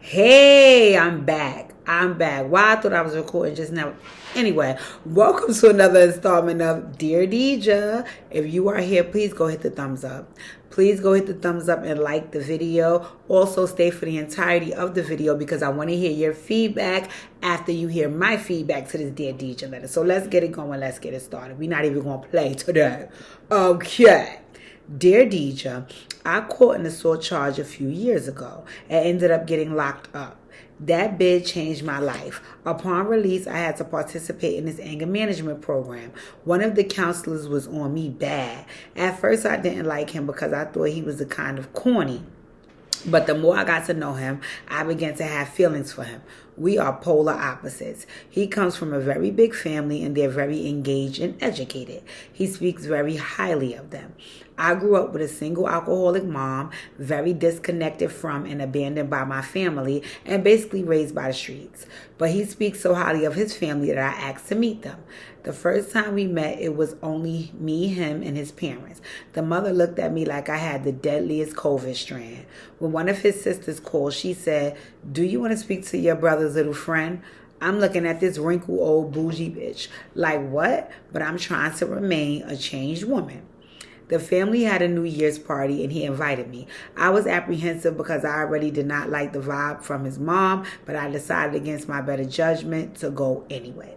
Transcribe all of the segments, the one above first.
Hey, I'm back. I'm back. Why I thought I was recording just now. Anyway, welcome to another installment of Dear Deja. If you are here, please go hit the thumbs up. Please go hit the thumbs up and like the video. Also, stay for the entirety of the video because I want to hear your feedback after you hear my feedback to this Dear Deja letter. So let's get it going. Let's get it started. We're not even going to play today. Okay. Dear Deja, I caught an assault charge a few years ago and ended up getting locked up. That bid changed my life. Upon release, I had to participate in this anger management program. One of the counselors was on me bad. At first, I didn't like him because I thought he was a kind of corny. But the more I got to know him, I began to have feelings for him. We are polar opposites. He comes from a very big family and they're very engaged and educated. He speaks very highly of them. I grew up with a single alcoholic mom, very disconnected from and abandoned by my family, and basically raised by the streets. But he speaks so highly of his family that I asked to meet them. The first time we met, it was only me, him, and his parents. The mother looked at me like I had the deadliest COVID strand. When one of his sisters called, she said, "Do you want to speak to your brother's little friend?" I'm looking at this wrinkled old bougie bitch. Like, what? But I'm trying to remain a changed woman. The family had a New Year's party and he invited me. I was apprehensive because I already did not like the vibe from his mom, but I decided against my better judgment to go anyway.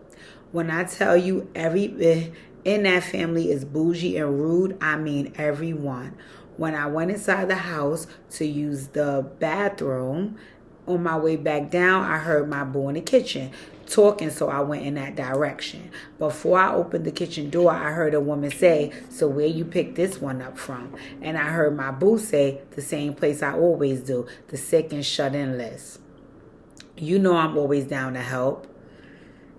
When I tell you every in that family is bougie and rude, I mean everyone. When I went inside the house to use the bathroom, on my way back down, I heard my boo in the kitchen talking, so I went in that direction. Before I opened the kitchen door, I heard a woman say, "So where you picked this one up from?" And I heard my boo say, "The same place I always do, the sick and shut-in list. You know I'm always down to help."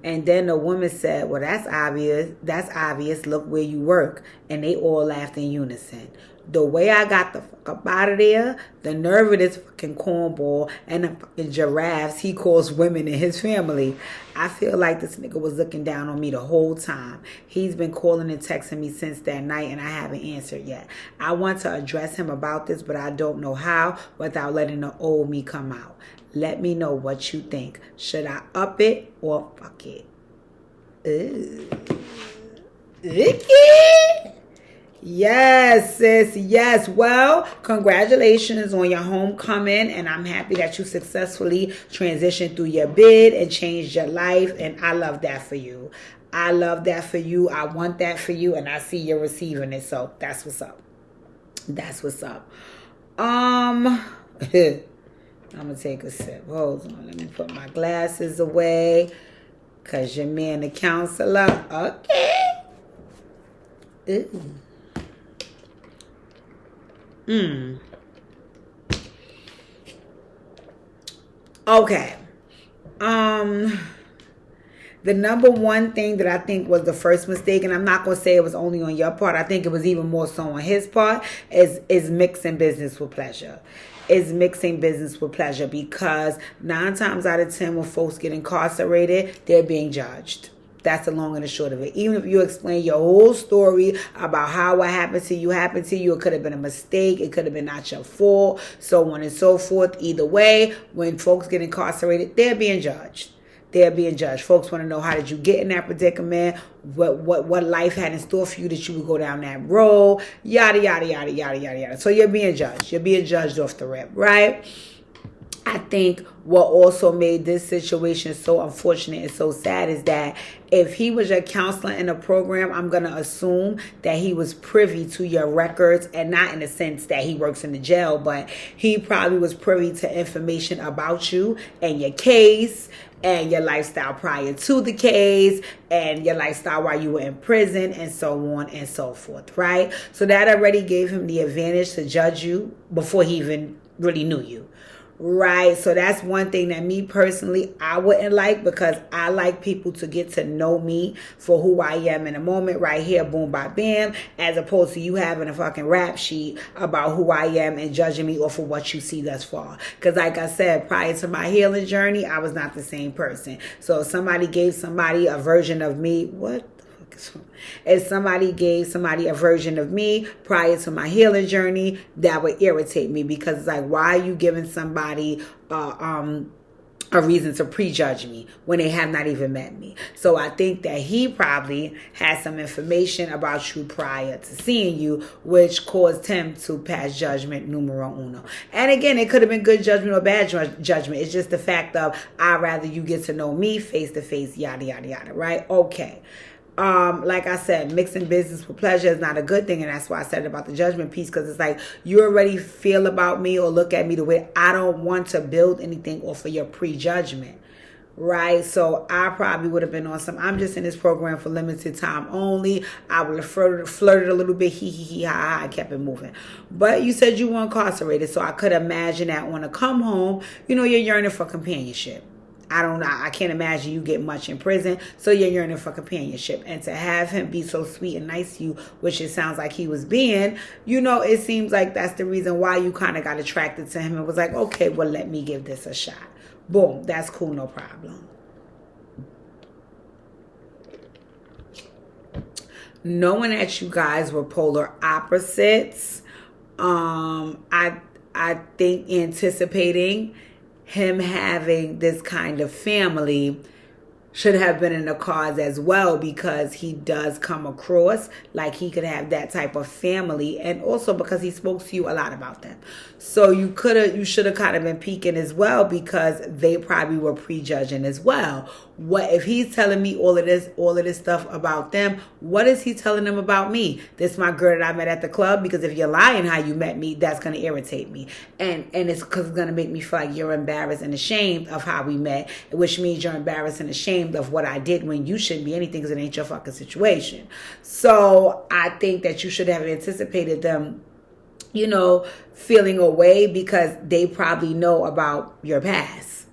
And then the woman said, "Well, that's obvious. That's obvious. Look where you work." And they all laughed in unison. The way I got the fuck up out of there, the nerve of this fucking cornball and the fucking giraffes he calls women in his family. I feel like this nigga was looking down on me the whole time. He's been calling and texting me since that night and I haven't answered yet. I want to address him about this, but I don't know how without letting the old me come out. Let me know what you think. Should I up it or fuck it? Icky. Yes, sis. Yes. Well, congratulations on your homecoming. And I'm happy that you successfully transitioned through your bid and changed your life. And I love that for you. I love that for you. I want that for you. And I see you're receiving it. So that's what's up. That's what's up. I'm going to take a sip. Hold on. Let me put my glasses away. Because your man, the counselor. Okay. Ooh. Okay. The number one thing that I think was the first mistake, and I'm not going to say it was only on your part, I think it was even more so on his part, is mixing business with pleasure. Is mixing business with pleasure, because 9 times out of 10 when folks get incarcerated, they're being judged. That's the long and the short of it. Even if you explain your whole story about how what happened to you, it could have been a mistake. It could have been not your fault, so on and so forth. Either way, when folks get incarcerated, they're being judged. They're being judged. Folks want to know, how did you get in that predicament? What life had in store for you that you would go down that road? Yada, yada, yada, yada, yada, yada. So you're being judged. You're being judged off the rip, right? I think what also made this situation so unfortunate and so sad is that if he was your counselor in a program, I'm going to assume that he was privy to your records, and not in the sense that he works in the jail, but he probably was privy to information about you and your case and your lifestyle prior to the case and your lifestyle while you were in prison and so on and so forth, right? So that already gave him the advantage to judge you before he even really knew you. Right. So that's one thing that me personally, I wouldn't like, because I like people to get to know me for who I am in a moment right here, boom, bye, bam, as opposed to you having a fucking rap sheet about who I am and judging me off of what you see thus far. Because like I said, prior to my healing journey, I was not the same person. So if somebody gave somebody a version of me, what the If somebody gave somebody a version of me prior to my healing journey, that would irritate me, because it's like, why are you giving somebody a reason to prejudge me when they have not even met me? So I think that he probably had some information about you prior to seeing you, which caused him to pass judgment numero uno. And again, it could have been good judgment or bad judgment. It's just the fact of, I'd rather you get to know me face to face, yada, yada, yada, right? Okay. Like I said, mixing business with pleasure is not a good thing, and that's why I said about the judgment piece, because it's like, you already feel about me or look at me the way I don't want to build anything off of your prejudgment, right? So I probably would have been on some, I'm just in this program for limited time only. I would have flirted a little bit, ha ha, I kept it moving. But you said you were incarcerated, so I could imagine that when I come home, you're yearning for companionship. I can't imagine you get much in prison, so you're yearning for companionship. And to have him be so sweet and nice to you, which it sounds like he was being, it seems like that's the reason why you kind of got attracted to him and was like, okay, well, let me give this a shot. Boom, that's cool, no problem. Knowing that you guys were polar opposites, I think anticipating him having this kind of family should have been in the cards as well, because he does come across like he could have that type of family, and also because he spoke to you a lot about them. So you should have kind of been peeking as well, because they probably were prejudging as well. What if he's telling me all of this stuff about them? What is he telling them about me? This my girl that I met at the club, because if you're lying how you met me, that's going to irritate me. And it's because it's going to make me feel like you're embarrassed and ashamed of how we met, which means you're embarrassed and ashamed of what I did, when you shouldn't be anything, because it ain't your fucking situation. So I think that you should have anticipated them, feeling away, because they probably know about your past,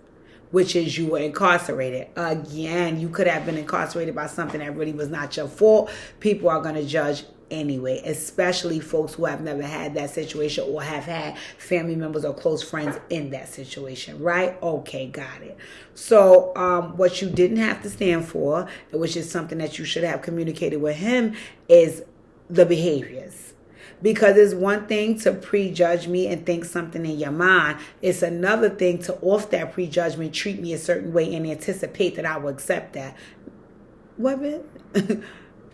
which is you were incarcerated. Again, you could have been incarcerated by something that really was not your fault. People are going to judge anyway, especially folks who have never had that situation or have had family members or close friends in that situation, right? Okay, got it. So what you didn't have to stand for, which is something that you should have communicated with him, is the behaviors. Because it's one thing to prejudge me and think something in your mind. It's another thing to, off that prejudgment, treat me a certain way and anticipate that I will accept that. What, man?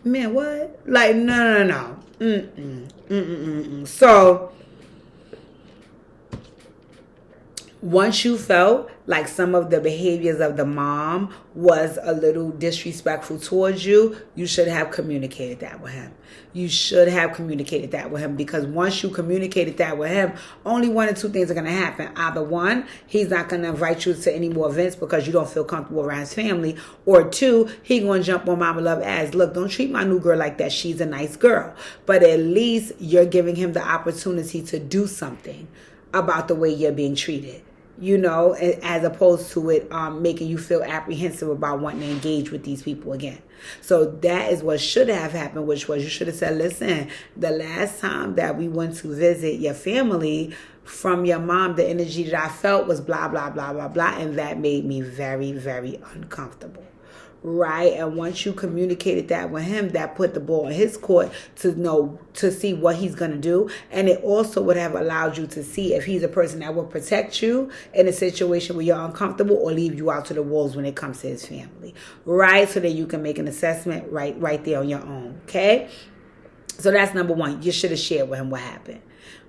Man, what? Like, no. So, once you felt like some of the behaviors of the mom was a little disrespectful towards you, you should have communicated that with him. You should have communicated that with him, because once you communicated that with him, only one or two things are going to happen. Either one, he's not going to invite you to any more events because you don't feel comfortable around his family. Or two, he going to jump on Mama Love as, look, don't treat my new girl like that. She's a nice girl. But at least you're giving him the opportunity to do something about the way you're being treated, as opposed to it making you feel apprehensive about wanting to engage with these people again. So that is what should have happened, which was, you should have said, listen, the last time that we went to visit your family, from your mom, the energy that I felt was blah, blah, blah, blah, blah. And that made me very, very uncomfortable. Right? And once you communicated that with him, that put the ball in his court to see what he's going to do. And it also would have allowed you to see if he's a person that will protect you in a situation where you're uncomfortable, or leave you out to the wolves when it comes to his family. Right? So that you can make an assessment right there on your own. Okay? So that's number one. You should have shared with him what happened.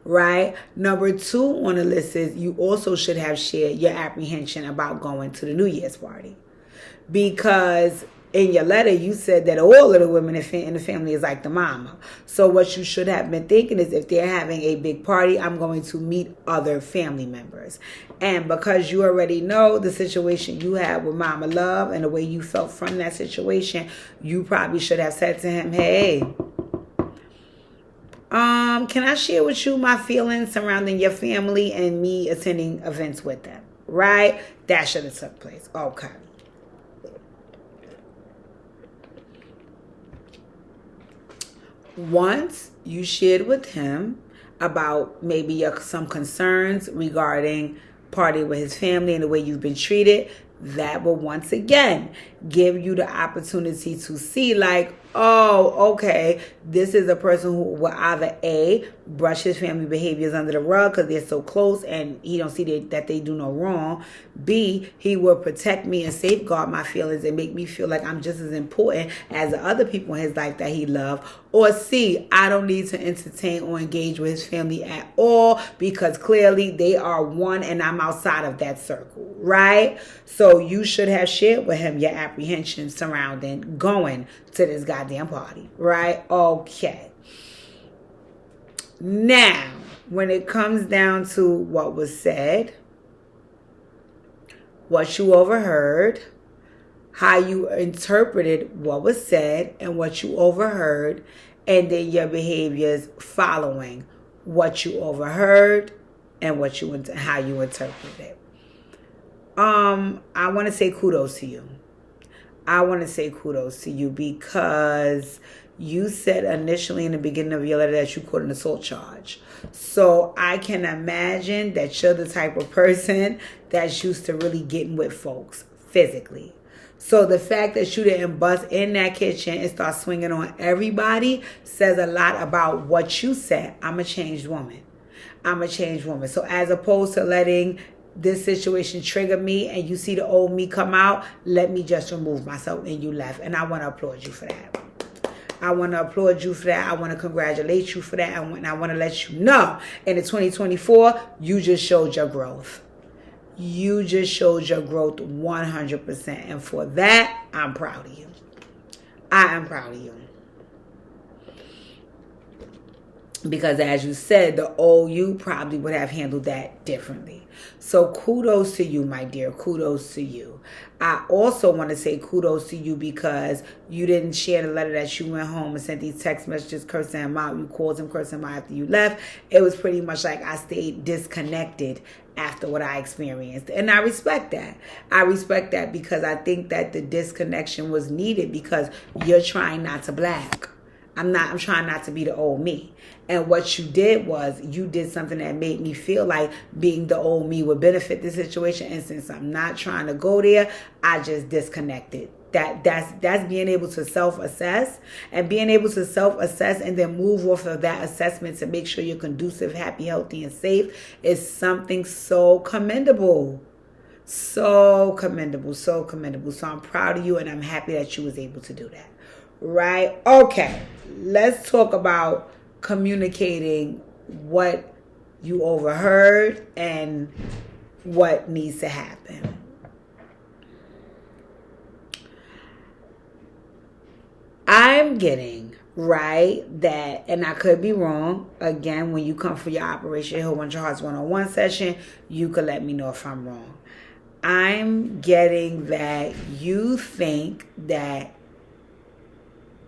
Right? Number two on the list is, you also should have shared your apprehension about going to the New Year's party. Because in your letter, you said that all of the women in the family is like the mama. So what you should have been thinking is, if they're having a big party, I'm going to meet other family members. And because you already know the situation you had with Mama Love and the way you felt from that situation, you probably should have said to him, hey, can I share with you my feelings surrounding your family and me attending events with them? Right? That should have took place. Okay. Once you shared with him about maybe some concerns regarding partying with his family and the way you've been treated, that will once again give you the opportunity to see like, oh, okay, this is a person who will either A, brush his family behaviors under the rug because they're so close and he don't see that they do no wrong. B, he will protect me and safeguard my feelings and make me feel like I'm just as important as the other people in his life that he loved. Or C, I don't need to entertain or engage with his family at all because clearly they are one and I'm outside of that circle, right? So you should have shared with him your apprehensions surrounding going to this goddamn party, right? Okay. Now, when it comes down to what was said, what you overheard, how you interpreted what was said and what you overheard, and then your behaviors following what you overheard and how you interpreted it. I want to say kudos to you. I want to say kudos to you because you said initially in the beginning of your letter that you caught an assault charge. So I can imagine that you're the type of person that's used to really getting with folks physically. So the fact that you didn't bust in that kitchen and start swinging on everybody says a lot about what you said. I'm a changed woman. I'm a changed woman. So as opposed to letting this situation trigger me and you see the old me come out, let me just remove myself and you left. And I want to applaud you for that. I want to applaud you for that. I want to congratulate you for that. And I want to let you know in the 2024, you just showed your growth. You just showed your growth 100%. And for that, I'm proud of you. I am proud of you. Because as you said, the old you probably would have handled that differently. So kudos to you, my dear. Kudos to you. I also want to say kudos to you because you didn't share the letter that you went home and sent these text messages cursing him out. You called him cursing him out after you left. It was pretty much like I stayed disconnected after what I experienced. And I respect that. I respect that because I think that the disconnection was needed because you're trying not to black. I'm trying not to be the old me. And what you did was you did something that made me feel like being the old me would benefit the situation. And since I'm not trying to go there, I just disconnected. That's being able to self-assess and being able to self-assess and then move off of that assessment to make sure you're conducive, happy, healthy, and safe is something so commendable. So commendable, so commendable. So I'm proud of you and I'm happy that you was able to do that. Right? Okay. Let's talk about communicating what you overheard and what needs to happen. I'm getting, right, that, and I could be wrong, again, when you come for your Operation Heal One Your Hearts 101 session, you could let me know if I'm wrong. I'm getting that you think that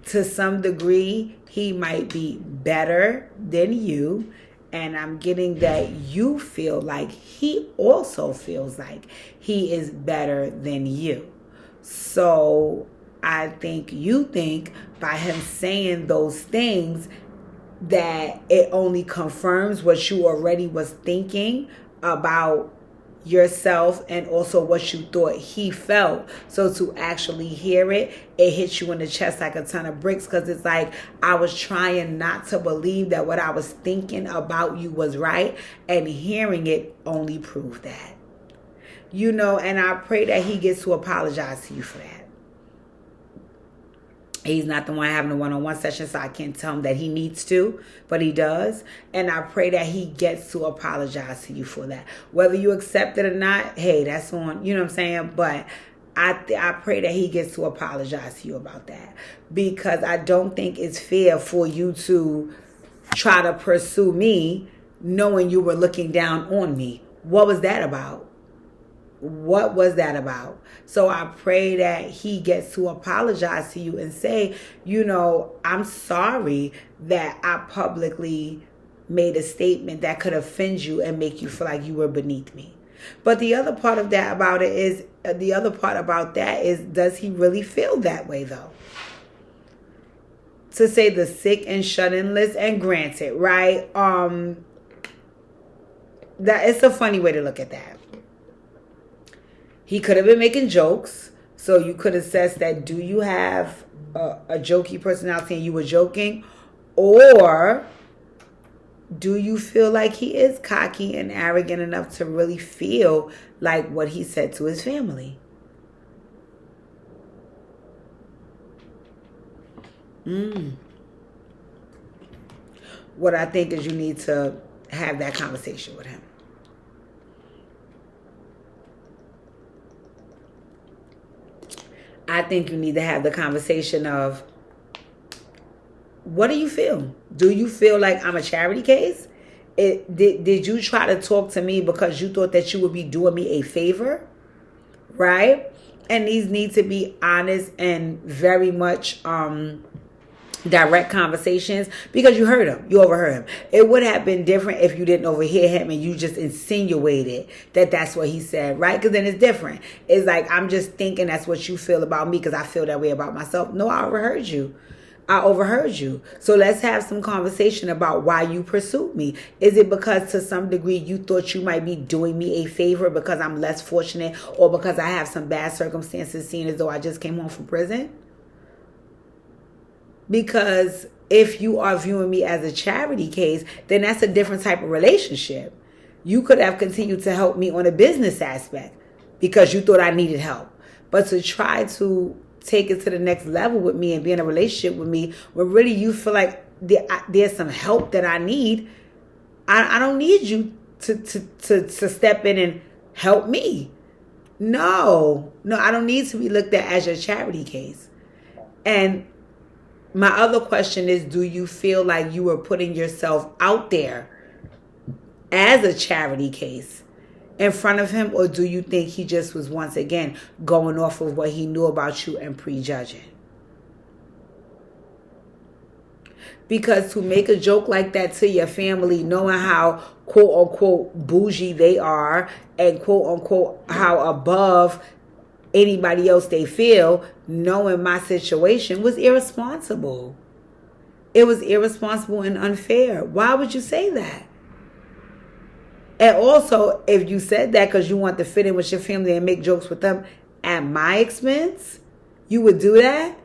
to some degree, he might be better than you. And I'm getting that you feel like he also feels like he is better than you. So I think you think by him saying those things that it only confirms what you already was thinking about yourself and also what you thought he felt. So to actually hear it, it hits you in the chest like a ton of bricks because it's like I was trying not to believe that what I was thinking about you was right, and hearing it only proved that. You know, and I pray that he gets to apologize to you for that. He's not the one having a one-on-one session, so I can't tell him that he needs to, but he does. And I pray that he gets to apologize to you for that. Whether you accept it or not, hey, that's on, you know what I'm saying? But I pray that he gets to apologize to you about that. Because I don't think it's fair for you to try to pursue me knowing you were looking down on me. What was that about? What was that about? So I pray that he gets to apologize to you and say, you know, I'm sorry that I publicly made a statement that could offend you and make you feel like you were beneath me. But the other part of that about it is, does he really feel that way though? To say the sick and shut-in list, and granted, right? That it's a funny way to look at that. He could have been making jokes. So you could assess that, do you have a jokey personality and you were joking? Or do you feel like he is cocky and arrogant enough to really feel like what he said to his family? What I think is you need to have that conversation with him. I think you need to have the conversation of, what do you feel? Do you feel like I'm a charity case? Did you try to talk to me because you thought that you would be doing me a favor? Right? And these need to be honest and very much direct conversations, because you heard him. You overheard him. It would have been different if you didn't overhear him and you just insinuated that that's what he said, right? Because then it's different. It's like, I'm just thinking that's what you feel about me because I feel that way about myself. No, I overheard you. So let's have some conversation about why you pursued me. Is it because to some degree you thought you might be doing me a favor because I'm less fortunate, or because I have some bad circumstances, seeing as though I just came home from prison? Because if you are viewing me as a charity case, then that's a different type of relationship. You could have continued to help me on a business aspect because you thought I needed help. But to try to take it to the next level with me and be in a relationship with me where really you feel like there's some help that I need, I don't need you to step in and help me. No, I don't need to be looked at as your charity case. And my other question is, do you feel like you were putting yourself out there as a charity case in front of him, or do you think he just was once again going off of what he knew about you and prejudging? Because to make a joke like that to your family, knowing how quote unquote bougie they are and quote unquote how above anybody else they feel, knowing my situation, was irresponsible. It was irresponsible and unfair. Why would you say that? And also, if you said that because you want to fit in with your family and make jokes with them at my expense, you would do that?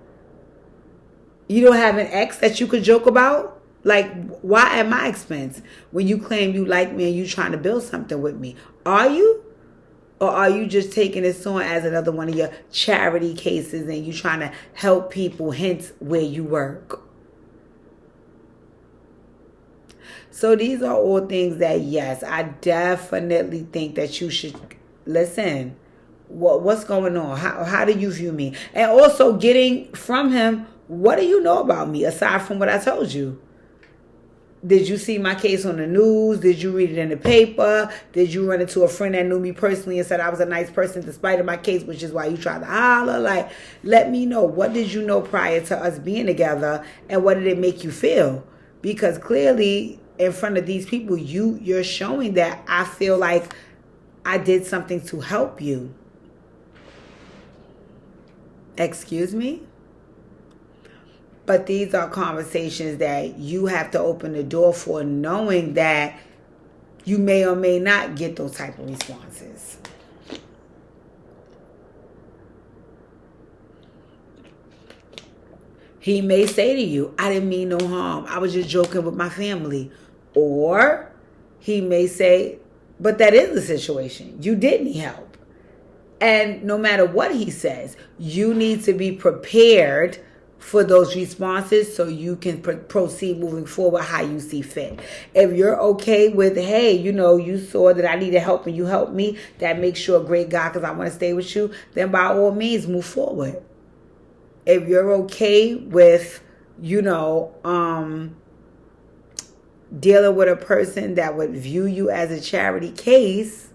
You don't have an ex that you could joke about? Like, why at my expense? When you claim you like me and you trying to build something with me. Are you? Or are you just taking this on as another one of your charity cases and you trying to help people, hence where you work? So these are all things that, yes, I definitely think that you should listen. What's going on? How do you view me? And also getting from him, what do you know about me aside from what I told you? Did you see my case on the news? Did you read it in the paper? Did you run into a friend that knew me personally and said I was a nice person despite of my case, which is why you tried to holler? Like, let me know. What did you know prior to us being together, and what did it make you feel? Because clearly, in front of these people, you're showing that I feel like I did something to help you. Excuse me? But these are conversations that you have to open the door for, knowing that you may or may not get those type of responses. He may say to you, I didn't mean no harm. I was just joking with my family. Or he may say, but that is the situation. You did need help. And no matter what he says, you need to be prepared for those responses so you can proceed moving forward how you see fit. If you're okay with, hey, you saw that I needed help and you helped me, that makes you a great guy because I want to stay with you, then by all means move forward. If you're okay with, dealing with a person that would view you as a charity case,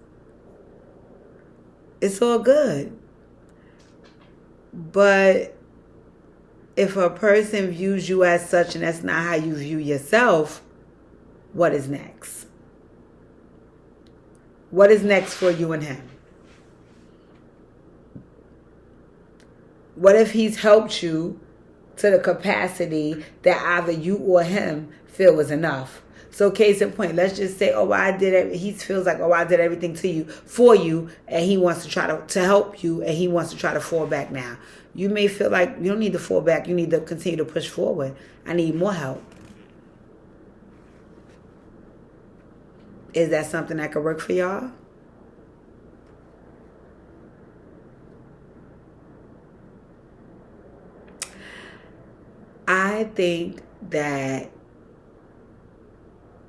it's all good. But if a person views you as such and that's not how you view yourself, what is next? What is next for you and him? What if he's helped you to the capacity that either you or him feel is enough? So case in point, let's just say, oh, I did it. He feels like, oh, I did everything to you, for you, and he wants to try to help you, and he wants to try to fall back now. You may feel like you don't need to fall back. You need to continue to push forward. I need more help. Is that something that could work for y'all? I think that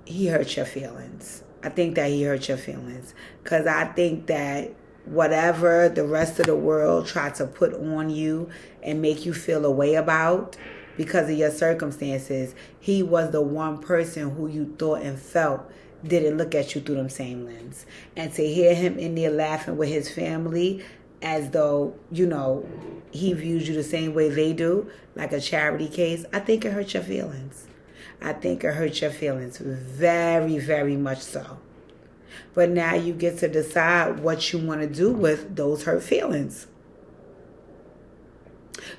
he hurt your feelings. I think that he hurt your feelings. Because I think that whatever the rest of the world tried to put on you and make you feel a way about because of your circumstances, he was the one person who you thought and felt didn't look at you through them same lens. And to hear him in there laughing with his family as though, you know, he views you the same way they do, like a charity case, I think it hurt your feelings. I think it hurt your feelings very, very much so. But now you get to decide what you want to do with those hurt feelings.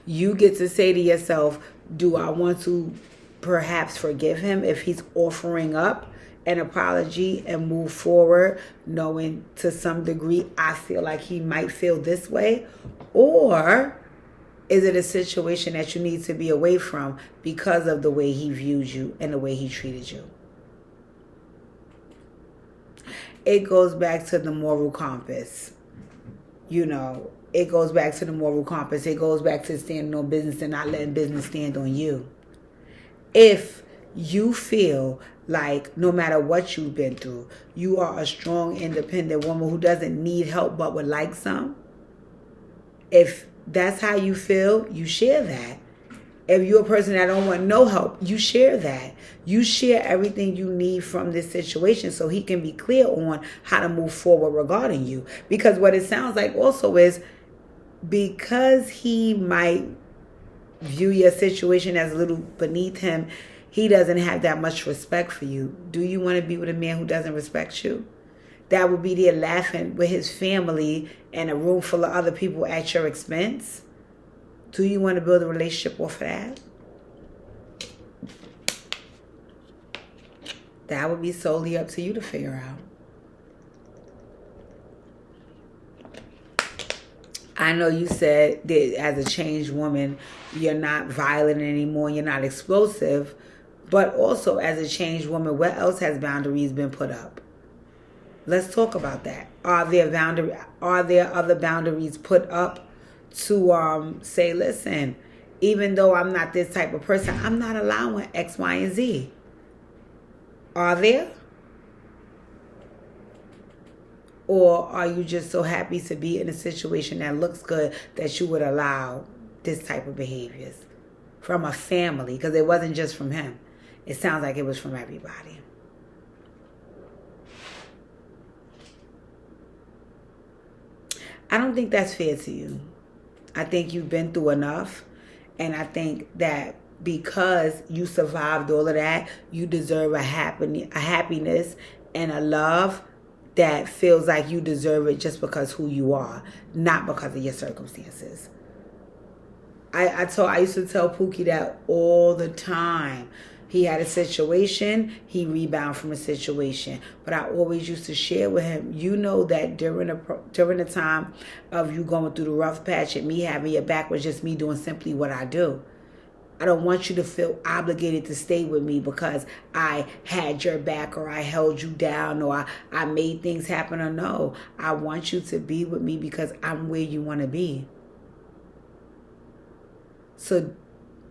You get to say to yourself, do I want to perhaps forgive him if he's offering up an apology and move forward, knowing to some degree I feel like he might feel this way? Or is it a situation that you need to be away from because of the way he viewed you and the way he treated you? It goes back to the moral compass. You know, it goes back to the moral compass. It goes back to standing on business and not letting business stand on you. If you feel like no matter what you've been through, you are a strong, independent woman who doesn't need help but would like some, if that's how you feel, you share that. If you're a person that don't want no help, you share that. You share everything you need from this situation so he can be clear on how to move forward regarding you. Because what it sounds like also is because he might view your situation as a little beneath him, he doesn't have that much respect for you. Do you want to be with a man who doesn't respect you? That would be there laughing with his family and a room full of other people at your expense? Do you want to build a relationship off of that? That would be solely up to you to figure out. I know you said that as a changed woman, you're not violent anymore, you're not explosive, but also as a changed woman, what else has boundaries been put up? Let's talk about that. Are there other boundaries put up to say, listen, even though I'm not this type of person, I'm not allowing X, Y, and Z? Are there? Or are you just so happy to be in a situation that looks good that you would allow this type of behaviors from a family? Because it wasn't just from him. It sounds like it was from everybody. I don't think that's fair to you. I think you've been through enough. And I think that because you survived all of that, you deserve a happiness and a love that feels like you deserve it just because who you are, not because of your circumstances. I used to tell Pookie that all the time. He had a situation, he rebounded from a situation. But I always used to share with him, you know that during the time of you going through the rough patch and me having your back was just me doing simply what I do. I don't want you to feel obligated to stay with me because I had your back or I held you down or I made things happen or no. I want you to be with me because I'm where you want to be. So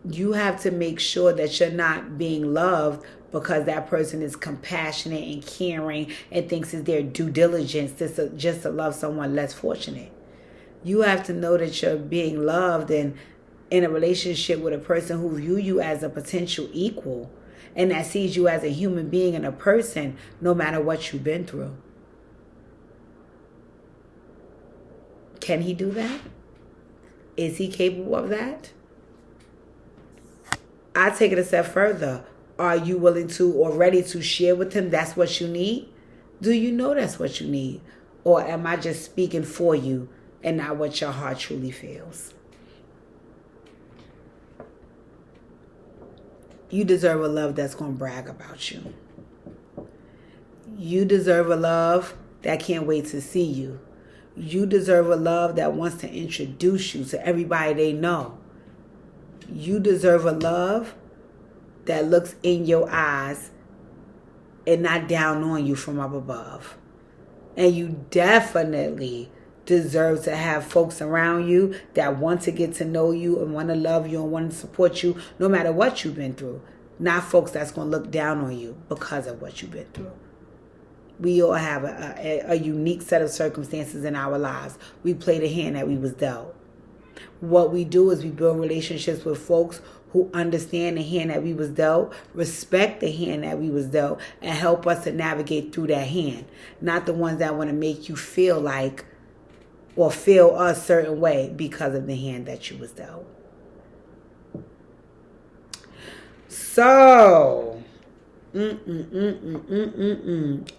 you have to make sure that you're not being loved because that person is compassionate and caring and thinks it's their due diligence just to love someone less fortunate. You have to know that you're being loved and in a relationship with a person who view you as a potential equal and that sees you as a human being and a person no matter what you've been through. Can he do that? Is he capable of that? I take it a step further. Are you willing to or ready to share with him that's what you need? Do you know that's what you need? Or am I just speaking for you and not what your heart truly feels? You deserve a love that's going to brag about you. You deserve a love that can't wait to see you. You deserve a love that wants to introduce you to everybody they know. You deserve a love that looks in your eyes and not down on you from up above. And you definitely deserve to have folks around you that want to get to know you and want to love you and want to support you no matter what you've been through. Not folks that's going to look down on you because of what you've been through. We all have a unique set of circumstances in our lives. We play the hand that we was dealt. What we do is we build relationships with folks who understand the hand that we was dealt, respect the hand that we was dealt, and help us to navigate through that hand. Not the ones that want to make you feel like or feel a certain way because of the hand that you was dealt. So,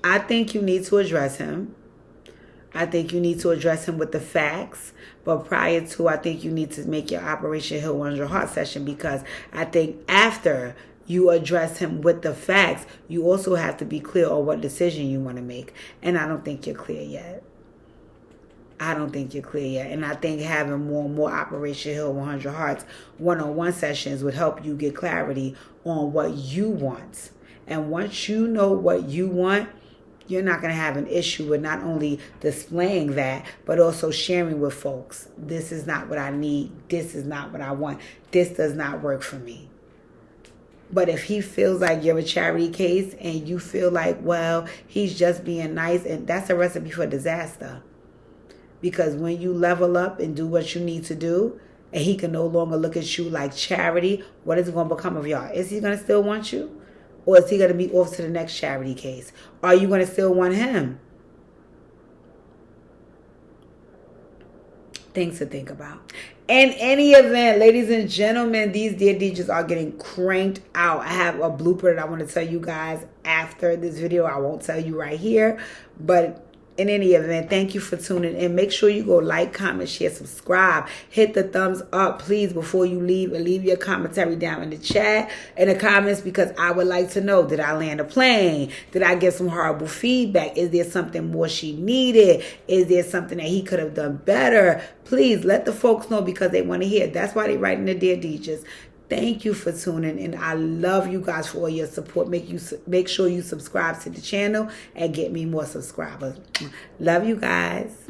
I think you need to address him. I think you need to address him with the facts. But prior to, I think you need to make your Operation Heal 100 Heart session, because I think after you address him with the facts, you also have to be clear on what decision you want to make. And I don't think you're clear yet. And I think having more and more Operation Heal 100 Hearts one-on-one sessions would help you get clarity on what you want. And once you know what you want, you're not going to have an issue with not only displaying that, but also sharing with folks. This is not what I need. This is not what I want. This does not work for me. But if he feels like you're a charity case and you feel like, well, he's just being nice, and that's a recipe for disaster. Because when you level up and do what you need to do, and he can no longer look at you like charity, what is going to become of y'all? Is he going to still want you? Or is he going to be off to the next charity case? Are you going to still want him? Things to think about. In any event, ladies and gentlemen, these Dear DJs are getting cranked out. I have a blooper that I want to tell you guys after this video. I won't tell you right here. But in any event, thank you for tuning in. Make sure you go like, comment, share, subscribe. Hit the thumbs up, please, before you leave. And leave your commentary down in the chat, in the comments, because I would like to know, did I land a plane? Did I get some horrible feedback? Is there something more she needed? Is there something that he could have done better? Please let the folks know, because they want to hear. That's why they write in the Dear DJs. Thank you for tuning in. I love you guys for all your support. Make sure you subscribe to the channel and get me more subscribers. Love you guys.